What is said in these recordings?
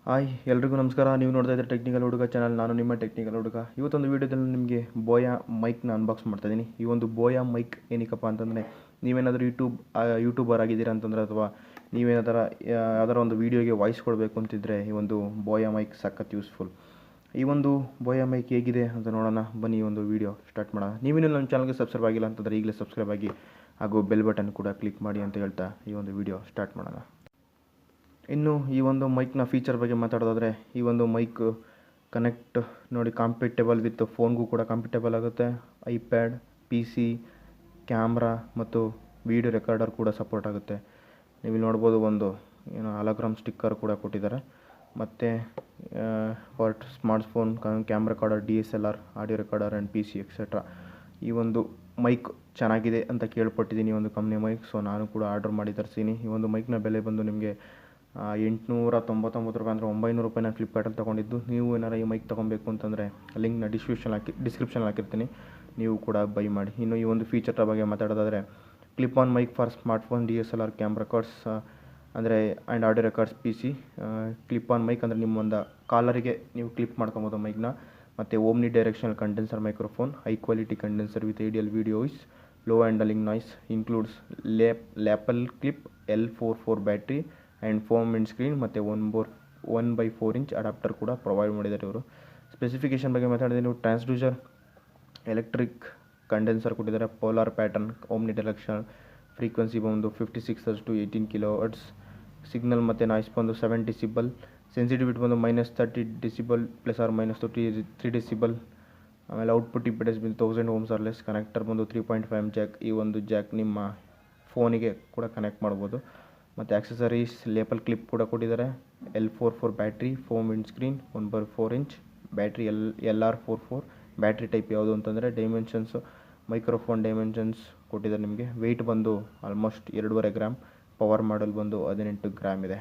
Hi ಎಲ್ರಿಗೂ ನಮಸ್ಕಾರ. ನೀವು ನೋಡ್ತಾ ಇದ್ದೀರಾ ಟೆಕ್ನಿಕಲ್ ಹುಡುಗ ಚಾನಲ್. ನಾನು ನಿಮ್ಮ ಟೆಕ್ನಿಕಲ್ ಹುಡುಗ. ಇವತ್ತೊಂದು ವೀಡಿಯೋದಲ್ಲಿ ನಿಮಗೆ ಬೋಯಾ ಮೈಕ್ನ ಅನ್ಬಾಕ್ಸ್ ಮಾಡ್ತಾಯಿದ್ದೀನಿ. ಈ ಒಂದು ಬೋಯಾ ಮೈಕ್ ಏನಕ್ಕಪ್ಪ ಅಂತಂದರೆ, ನೀವೇನಾದರೂ ಯೂಟ್ಯೂಬರ್ ಆಗಿದ್ದೀರಾ ಅಂತಂದರೆ, ಅಥವಾ ನೀವೇನಾದರೂ ಯಾವ್ದಾರ ಒಂದು ವೀಡಿಯೋಗೆ ವಾಯ್ಸ್ ಕೊಡಬೇಕು ಅಂತಿದ್ದರೆ ಈ ಒಂದು ಬೋಯಾ ಮೈಕ್ ಸಖತ್ ಯೂಸ್ಫುಲ್. ಈ ಒಂದು ಬೋಯಾ ಮೈಕ್ ಹೇಗಿದೆ ಅಂತ ನೋಡೋಣ ಬನ್ನಿ. ಈ ಒಂದು ವೀಡಿಯೋ ಸ್ಟಾರ್ಟ್ ಮಾಡೋಣ. ನೀವೇನು ನಮ್ಮ ಚಾನಲ್ಗೆ ಸಬ್ಸ್ಕ್ರೈಬ್ ಆಗಿಲ್ಲ ಅಂತಂದರೆ ಈಗಲೇ ಸಬ್ಸ್ಕ್ರೈಬ್ ಆಗಿ ಹಾಗೂ ಬೆಲ್ ಬಟನ್ ಕೂಡ ಕ್ಲಿಕ್ ಮಾಡಿ ಅಂತ ಹೇಳ್ತಾ ಈ ಒಂದು ವೀಡಿಯೋ ಸ್ಟಾರ್ಟ್ ಮಾಡೋಣ. ಇನ್ನು ಈ ಒಂದು ಮೈಕ್ನ ಫೀಚರ್ ಬಗ್ಗೆ ಮಾತಾಡೋದಾದರೆ, ಈ ಒಂದು ಮೈಕ್ ಕನೆಕ್ಟ್ ನೋಡಿ ಕಾಂಪಿಟೇಬಲ್ ವಿತ್ ಫೋನ್ಗೂ ಕೂಡ ಕಾಂಪಿಟೇಬಲ್ ಆಗುತ್ತೆ. ಐಪ್ಯಾಡ್, PC, ಕ್ಯಾಮ್ರಾ ಮತ್ತು ವೀಡಿಯೋ ರೆಕಾರ್ಡರ್ ಕೂಡ ಸಪೋರ್ಟ್ ಆಗುತ್ತೆ. ನೀವು ನೋಡ್ಬೋದು ಒಂದು ಹಾಲೋಗ್ರಾಮ್ ಸ್ಟಿಕ್ಕರ್ ಕೂಡ ಕೊಟ್ಟಿದ್ದಾರೆ. ಮತ್ತು for smartphone, camera recorder, DSLR, audio recorder and PC etcetera. ಈ ಒಂದು ಮೈಕ್ ಚೆನ್ನಾಗಿದೆ ಅಂತ ಕೇಳ್ಪಟ್ಟಿದ್ದೀನಿ ಈ ಒಂದು ಕಂಪ್ನಿ ಮೈಕ್. ಸೊ ನಾನು ಕೂಡ ಆರ್ಡರ್ ಮಾಡಿ ತರಿಸಿದ್ದೀನಿ. ಈ ಒಂದು ಮೈಕ್ನ ಬೆಲೆ ಬಂದು ನಿಮಗೆ 899 ರೂಪಾಯಿ ಅಂದರೆ 900 ರೂಪಾಯಿನ ಫ್ಲಿಪ್ಕಾರ್ಟಲ್ಲಿ ತೊಗೊಂಡಿದ್ದು. ನೀವು ಏನಾರು ಈ ಮೈಕ್ ತೊಗೊಬೇಕು ಅಂತಂದರೆ ಲಿಂಕ್ನ ಡಿಸ್ಕ್ರಿಪ್ಷನ್ ಹಾಕಿರ್ತೀನಿ, ನೀವು ಕೂಡ ಬೈ ಮಾಡಿ. ಇನ್ನು ಈ ಒಂದು ಫೀಚರ್ ಬಗ್ಗೆ ಮಾತಾಡೋದಾದರೆ, clip on mic for smartphone, DSLR, camera records ಅಂದರೆ and audio records, PC. Clip on mic ಅಂದರೆ ನಿಮ್ಮ ಒಂದು ಕಾಲರಿಗೆ ನೀವು ಕ್ಲಿಪ್ ಮಾಡ್ಕೊಬೋದು ಮೈಕ್ನ. ಮತ್ತು omni directional condenser microphone, high quality condenser with ideal videos, low handling noise, includes lapel clip, L44 battery and foam windscreen, ಮತ್ತು 1/4 ಇಂಚ್ ಅಡಾಪ್ಟರ್ ಕೂಡ ಪ್ರೊವೈಡ್ ಮಾಡಿದ್ದಾರೆ ಇವರು. ಸ್ಪೆಸಿಫಿಕೇಷನ್ ಬಗ್ಗೆ ಮಾತಾಡಿದ್ರೆ, ನೀವು ಟ್ರಾನ್ಸ್ಡ್ಯೂಸರ್ ಎಲೆಕ್ಟ್ರಿಕ್ ಕಂಡೆನ್ಸರ್ ಕೊಟ್ಟಿದ್ದಾರೆ, polar pattern, Omni directional, frequency ಬಂದು 56 to 18 kHz, signal ಮತ್ತು ನಾಯ್ಸ್ ಬಂದು 7 decibel, ಸೆನ್ಸಿಟಿವಿಟಿ ಬಂದು -30 decibel ±3 decibel. ಆಮೇಲೆ ಔಟ್ಪುಟ್ ಇಂಪಿಡೆನ್ಸ್ ಬಂದು 1000 ohms ಆರ್ ಲೆಸ್. ಕನೆಕ್ಟರ್ ಬಂದು 3.5 ಜಾಕ್. ಈ ಒಂದು ಜಾಕ್ ನಿಮ್ಮ ಫೋನಿಗೆ ಕೂಡ ಕನೆಕ್ಟ್ ಮಾಡ್ಬೋದು. ಮತ್ತು ಆಕ್ಸೆಸರೀಸ್ ಲೇಪಲ್ ಕ್ಲಿಪ್ ಕೂಡ ಕೊಟ್ಟಿದ್ದಾರೆ. L44 battery, foam wind screen, 1/4 inch battery, LR44 battery type ಯಾವುದು ಅಂತಂದರೆ ಡೈಮೆನ್ಷನ್ಸು, ಮೈಕ್ರೋಫೋನ್ ಡೈಮೆನ್ಷನ್ಸ್ ಕೊಟ್ಟಿದ್ದಾರೆ ನಿಮಗೆ. ವೆಯ್ಟ್ ಬಂದು ಆಲ್ಮೋಸ್ಟ್ 2.5 ಗ್ರಾಮ್, ಪವರ್ ಮಾಡಲ್ ಬಂದು 18 ಗ್ರಾಮ್ ಇದೆ.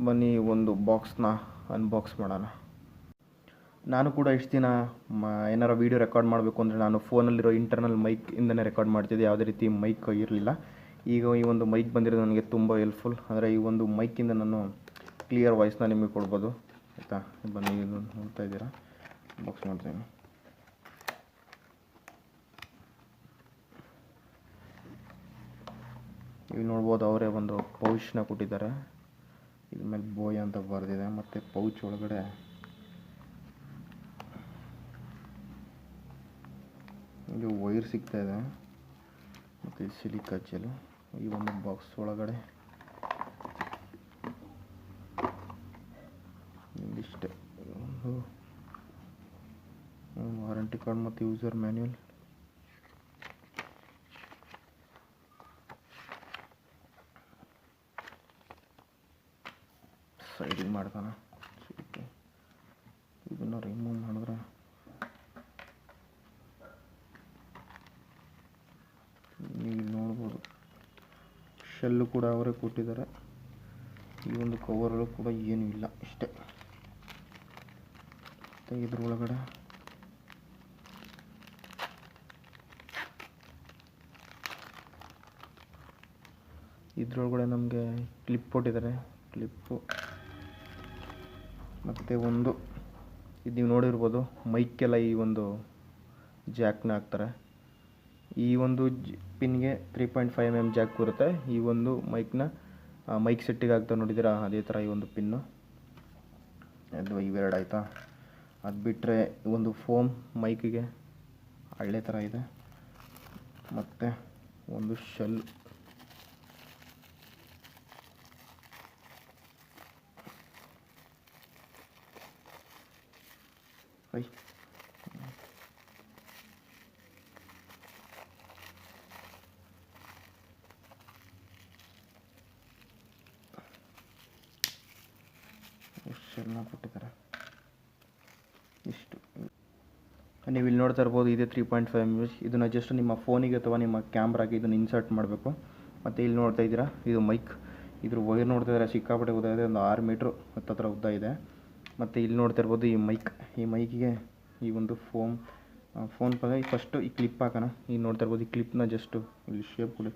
ಬನ್ನಿ ಒಂದು ಬಾಕ್ಸ್ನ ಅನ್ಬಾಕ್ಸ್ ಮಾಡೋಣ. ನಾನು ಕೂಡ ಇಷ್ಟು ದಿನ ಏನಾರು ವೀಡಿಯೋ ರೆಕಾರ್ಡ್ ಮಾಡಬೇಕು ಅಂದರೆ ನಾನು ಫೋನಲ್ಲಿರೋ ಇಂಟರ್ನಲ್ ಮೈಕ್ ಇಂದನೇ ರೆಕಾರ್ಡ್ ಮಾಡ್ತಿದ್ದೆ. ಯಾವುದೇ ರೀತಿ ಮೈಕ್ ಇರಲಿಲ್ಲ. ಈಗ ಈ ಒಂದು ಮೈಕ್ ಬಂದಿರೋದು ನನಗೆ ತುಂಬ ಹೆಲ್ಪ್ಫುಲ್. ಅಂದರೆ ಈ ಒಂದು ಮೈಕಿಂದ ನಾನು ಕ್ಲಿಯರ್ ವಾಯ್ಸ್ನ ನಿಮಗೆ ಕೊಡ್ಬೋದು, ಆಯಿತಾ. ಬನ್ನಿ, ಇದು ನೋಡ್ತಾ ಇದ್ದೀರಾ, ಬಾಕ್ಸ್ ಮಾಡ್ತೀನಿ. ಈಗ ನೋಡ್ಬೋದು, ಅವರೇ ಒಂದು ಪೌಚ್ನ ಕೊಟ್ಟಿದ್ದಾರೆ. ಇದ್ರ ಮೇಲೆ ಬೋಯಾ ಅಂತ ಬರೆದಿದೆ. ಮತ್ತು ಪೌಚ್ ಒಳಗಡೆ ಇದು ವೈರ್ ಸಿಗ್ತಾಯಿದೆ, ಮತ್ತು ಸಿಲಿಕಾ ಜೆಲ್. ಈ ಒಂದು ಬಾಕ್ಸ್ ಒಳಗಡೆ ಇಷ್ಟೇ, ಒಂದು ವಾರಂಟಿ ಕಾರ್ಡ್ ಮತ್ತು ಯೂಸರ್ ಮ್ಯಾನ್ಯುಯಲ್. ಸೈಡಿಗೆ ಮಾಡ್ತಾನ, ಇದನ್ನು ರಿಮೂವ್ ಮಾಡಿದ್ರೆ ನೀವು ನೋಡ್ಬೋದು ಶೆಲ್ಲು ಕೂಡ ಅವರೇ ಕೊಟ್ಟಿದ್ದಾರೆ. ಈ ಒಂದು ಕವರಲ್ಲೂ ಕೂಡ ಏನೂ ಇಲ್ಲ, ಇಷ್ಟೇ. ಮತ್ತು ಇದ್ರೊಳಗಡೆ ನಮಗೆ ಕ್ಲಿಪ್ ಕೊಟ್ಟಿದ್ದಾರೆ, ಕ್ಲಿಪ್ಪು. ಮತ್ತು ಒಂದು ಇದು ನೀವು ನೋಡಿರ್ಬೋದು, ಮೈಕೆಲ್ಲ ಈ ಒಂದು ಜಾಕ್ನ ಹಾಕ್ತಾರೆ. ಈ ಒಂದು ಪಿನ್ಗೆ 3.5 mm ಜಾಕ್ ಬರುತ್ತೆ. ಈ ಒಂದು ಮೈಕ್ ಸೆಟ್ಟಿಗೆ ಹಾಕ್ತಾ ನೋಡಿದ್ದೀರಾ, ಅದೇ ಥರ ಈ ಒಂದು ಪಿನ್ನು. ಅದು ಇವೆರಡು ಆಯಿತಾ. ಅದು ಬಿಟ್ಟರೆ ಒಂದು ಫೋಮ್ ಮೈಕಿಗೆ ಹಳ್ಳೆ ಥರ ಇದೆ. ಮತ್ತು ಒಂದು ಶೆಲ್, ಶೆಲ್ನ ಕೊಟ್ಟಿದ್ದಾರೆ. ಇಷ್ಟು ನೀವು ಇಲ್ಲಿ ನೋಡ್ತಾ ಇರ್ಬೋದು, ಇದೆ 3.5 mm. ಇದನ್ನು ಜಸ್ಟ್ ನಿಮ್ಮ ಫೋನಿಗೆ ಅಥವಾ ನಿಮ್ಮ ಕ್ಯಾಮ್ರಾಗೆ ಇದನ್ನು ಇನ್ಸರ್ಟ್ ಮಾಡಬೇಕು. ಮತ್ತು ಇಲ್ಲಿ ನೋಡ್ತಾ ಇದ್ದೀರಾ, ಇದು ಮೈಕ್. ಇದ್ರ ವೈರ್ ನೋಡ್ತಾ ಇದ್ದಾರೆ, ಸಿಕ್ಕಾಪಟ್ಟೆ ಉದ್ದ ಇದೆ, ಒಂದು 6 ಮೀಟ್ರ್ ಹತ್ತಿರ ಉದ್ದ ಇದೆ. ಮತ್ತು ಇಲ್ಲಿ ನೋಡ್ತಾ ಇರ್ಬೋದು ಈ ಮೈಕಿಗೆ ಈ ಒಂದು ಫೋನ್ ಫಸ್ಟು ಈ ಕ್ಲಿಪ್ ಹಾಕೋಣ. ಈಗ ನೋಡ್ತಾ ಇರ್ಬೋದು, ಈ ಕ್ಲಿಪ್ನ ಜಸ್ಟು ಇಲ್ಲಿ ಶೇಪ್ ಕೊಡಿ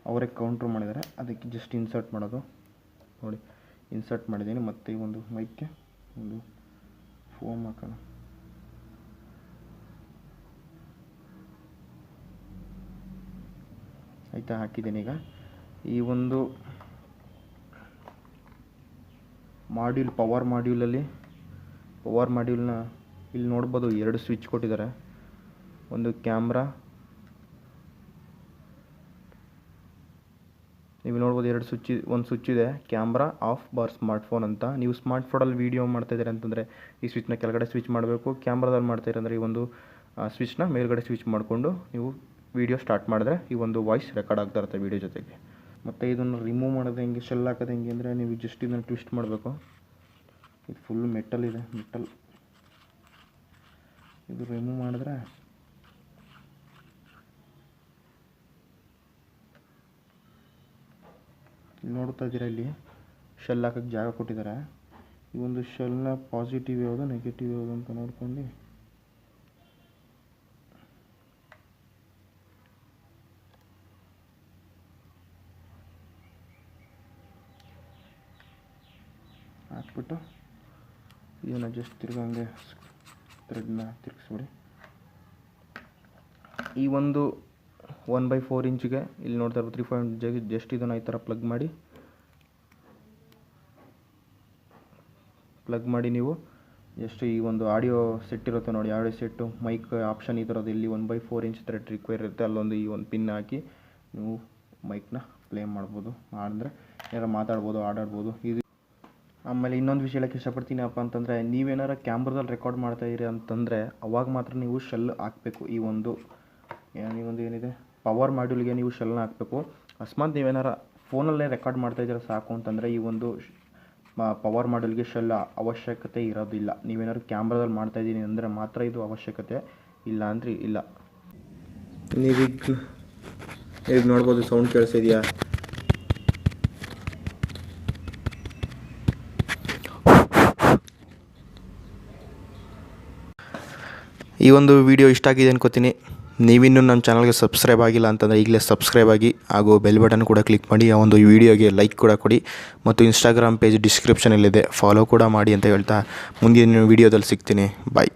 ಅವರೇ ಕೌಂಟ್ರ್ ಮಾಡಿದ್ದಾರೆ. ಅದಕ್ಕೆ ಜಸ್ಟ್ ಇನ್ಸರ್ಟ್ ಮಾಡೋದು ನೋಡಿ, ಇನ್ಸರ್ಟ್ ಮಾಡಿದ್ದೀನಿ. ಮತ್ತು ಈ ಒಂದು ಮೈಕ್ಗೆ ಒಂದು ಫೋಮ್ ಹಾಕೋಣ. ಆಯಿತಾ, ಹಾಕಿದ್ದೀನಿ. ಈಗ ಈ ಒಂದು ಮಾಡ್ಯೂಲ್ ಪವರ್ ಮಾಡ್ಯೂಲ್ನ ಇಲ್ಲಿ ನೋಡ್ಬೋದು, 2 ಸ್ವಿಚ್ ಕೊಟ್ಟಿದ್ದಾರೆ. ಒಂದು ಕ್ಯಾಮ್ರಾ, ನೀವು ನೋಡ್ಬೋದು 2 ಸ್ವಿಚ್, ಒಂದು ಸ್ವಿಚ್ ಇದೆ ಕ್ಯಾಮ್ರಾ ಆಫ್ ಬಾರ್ ಸ್ಮಾರ್ಟ್ಫೋನ್ ಅಂತ. ನೀವು ಸ್ಮಾರ್ಟ್ಫೋನಲ್ಲಿ ವೀಡಿಯೋ ಮಾಡ್ತಾಯಿದ್ದೀರಿ ಅಂತಂದರೆ ಈ ಸ್ವಿಚ್ನ ಕೆಳಗಡೆ ಸ್ವಿಚ್ ಮಾಡಬೇಕು. ಕ್ಯಾಮ್ರಾದಲ್ಲಿ ಮಾಡ್ತಾಯಿರಿ ಅಂದರೆ ಈ ಒಂದು ಸ್ವಿಚ್ನ ಮೇಲ್ಗಡೆ ಸ್ವಿಚ್ ಮಾಡಿಕೊಂಡು ನೀವು ವೀಡಿಯೋ ಸ್ಟಾರ್ಟ್ ಮಾಡಿದ್ರೆ ಈ ಒಂದು ವಾಯ್ಸ್ ರೆಕಾರ್ಡ್ ಆಗ್ತಾ ಇರುತ್ತೆ ವೀಡಿಯೋ ಜೊತೆಗೆ. ಮತ್ತು ಇದನ್ನು ರಿಮೂವ್ ಮಾಡೋದು ಹೆಂಗೆ, ಶೆಲ್ ಹಾಕೋದು ಹೆಂಗೆ ಅಂದರೆ ನೀವು ಜಸ್ಟ್ ಇದನ್ನು ಟ್ವಿಸ್ಟ್ ಮಾಡಬೇಕು. ಇದು ಫುಲ್ ಮೆಟಲ್ ಇದೆ, ಇದು ರಿಮೂವ್ ಮಾಡಿದ್ರೆ ನೋಡ್ತಾ ಇದ್ದೀರಾ, ಇಲ್ಲಿ ಶೆಲ್ ಹಾಕೋಕ್ಕೆ ಜಾಗ ಕೊಟ್ಟಿದ್ದಾರೆ. ಈ ಒಂದು ಶೆಲ್ನ ಪಾಸಿಟಿವ್ ಯಾವುದು ನೆಗೆಟಿವ್ ಯಾವುದು ಅಂತ ನೋಡ್ಕೊಂಡು ಹಾಕ್ಬಿಟ್ಟು ಇದನ್ನು ಜಸ್ಟ್ ತಿರ್ಗಂಗೆ ಥ್ರೆಡ್ನ ತಿರುಗಿಸ್ಬಿಡಿ. ಈ ಒಂದು 1/4 ಇಂಚಿಗೆ ಇಲ್ಲಿ ನೋಡ್ತಾ ಇರ್ಬೋದು 3.5 ಜಸ್ಟ್ ಇದನ್ನು ಈ ಥರ ಪ್ಲಗ್ ಮಾಡಿ ನೀವು ಜಸ್ಟ್ ಈ ಒಂದು ಆಡಿಯೋ ಸೆಟ್ ಇರುತ್ತೆ ನೋಡಿ, ಆಡಿಯೋ ಸೆಟ್ಟು ಮೈಕ್ ಆಪ್ಷನ್ ಈ ಥರದ್ದು ಇಲ್ಲಿ 1/4 ಇಂಚ್ ಥ್ರೆಡ್ ರಿಕ್ವೈರ್ ಇರುತ್ತೆ. ಅಲ್ಲೊಂದು ಈ ಒಂದು ಪಿನ್ ಹಾಕಿ ನೀವು ಮೈಕ್ನ ಪ್ಲೇ ಮಾಡ್ಬೋದು, ಅಂದರೆ ಏನಾರು ಮಾತಾಡ್ಬೋದು, ಆಡಾಡ್ಬೋದು. ಇದು ಆಮೇಲೆ ಇನ್ನೊಂದು ವಿಷಯ ಹೇಳೋಕ್ಕೆ ಇಷ್ಟಪಡ್ತೀನಿ ಅಪ್ಪ ಅಂತಂದರೆ, ನೀವೇನಾರು ಕ್ಯಾಮ್ರಾದಲ್ಲಿ ರೆಕಾರ್ಡ್ ಮಾಡ್ತಾಯಿದ್ದೀರಿ ಅಂತಂದರೆ ಅವಾಗ ಮಾತ್ರ ನೀವು ಶೆಲ್ ಹಾಕಬೇಕು. ಈ ಒಂದು ಏನಿದೆ ಪವರ್ ಮಾಡ್ಯೂಲ್ಗೆ ನೀವು ಶೆಲ್ನ ಹಾಕಬೇಕು. ಅಕಸ್ಮಾತ್ ನೀವೇನಾರು ಫೋನಲ್ಲೇ ರೆಕಾರ್ಡ್ ಮಾಡ್ತಾಯಿದ್ದೀರ ಸಾಕು ಅಂತಂದರೆ ಈ ಒಂದು ಪವರ್ ಮಾಡ್ಯೂಲ್ಗೆ ಶೆಲ್ ಅವಶ್ಯಕತೆ ಇರೋದಿಲ್ಲ. ನೀವೇನಾದ್ರು ಕ್ಯಾಮ್ರಾದಲ್ಲಿ ಮಾಡ್ತಾಯಿದ್ದೀನಿ ಅಂದರೆ ಮಾತ್ರ ಇದು ಅವಶ್ಯಕತೆ, ಇಲ್ಲ ಅಂದರೆ ಇಲ್ಲ. ನೀವೀಗ ನೋಡ್ಬೋದು ಸೌಂಡ್ ಕೇಳಿಸಿದೆಯಾ? ಈ ಒಂದು ವಿಡಿಯೋ ಇಷ್ಟ ಆಗಿದೆ ಅನ್ಕೋತೀನಿ. ನೀವಿನ್ನೂ ನಮ್ಮ ಚಾನಲ್ಗೆ ಸಬ್ಸ್ಕ್ರೈಬ್ ಆಗಿಲ್ಲ ಅಂತಂದರೆ ಈಗಲೇ ಸಬ್ಸ್ಕ್ರೈಬ್ ಆಗಿ, ಹಾಗೂ ಬೆಲ್ ಬಟನ್ ಕೂಡ ಕ್ಲಿಕ್ ಮಾಡಿ. ಆ ಒಂದು ವಿಡಿಯೋಗೆ ಲೈಕ್ ಕೂಡ ಕೊಡಿ, ಮತ್ತು ಇನ್ಸ್ಟಾಗ್ರಾಮ್ ಪೇಜ್ ಡಿಸ್ಕ್ರಿಪ್ಷನಲ್ಲಿದೆ, ಫಾಲೋ ಕೂಡ ಮಾಡಿ ಅಂತ ಹೇಳ್ತಾ ಮುಂದಿನ ವಿಡಿಯೋದಲ್ಲಿ ಸಿಗ್ತೀನಿ. ಬಾಯ್.